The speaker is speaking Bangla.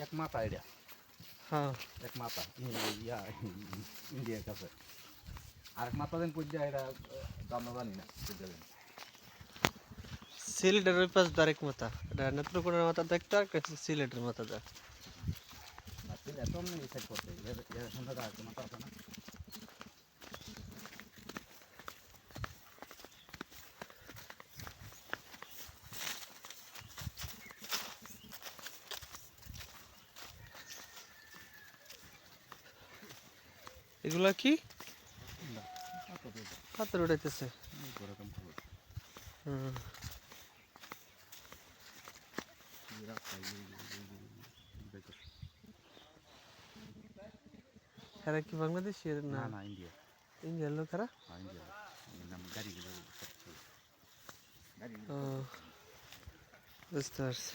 এক মাথা এটা, হ্যাঁ এক মাথা ইয়া ইন্ডিয়ার কাছে। আরেক মাথা দেন কই যায় এটা আমরা জানি না বুঝতে দেন। সিলেটের ওই পাশ দারেক মাথা, এটা নেত্রকোনার মাথা দেখতে আর সিলেটের মাথা দেখ। না তিল এত অন্য এই সাইড করতে এর সন্ধ্যা আরেকটা মাথা আছে না। এগুলা কি না কত দূর পাথর উঠাইতেছে? এরকম খবর হুম। রাস্তা এরা কি বাংলাদেশি না? না না ইন্ডিয়া, ইন্ডিয়ার লোক এরা? ইন্ডিয়া নাম গাড়িগুলো গাড়ি ও বুঝতে পারছি।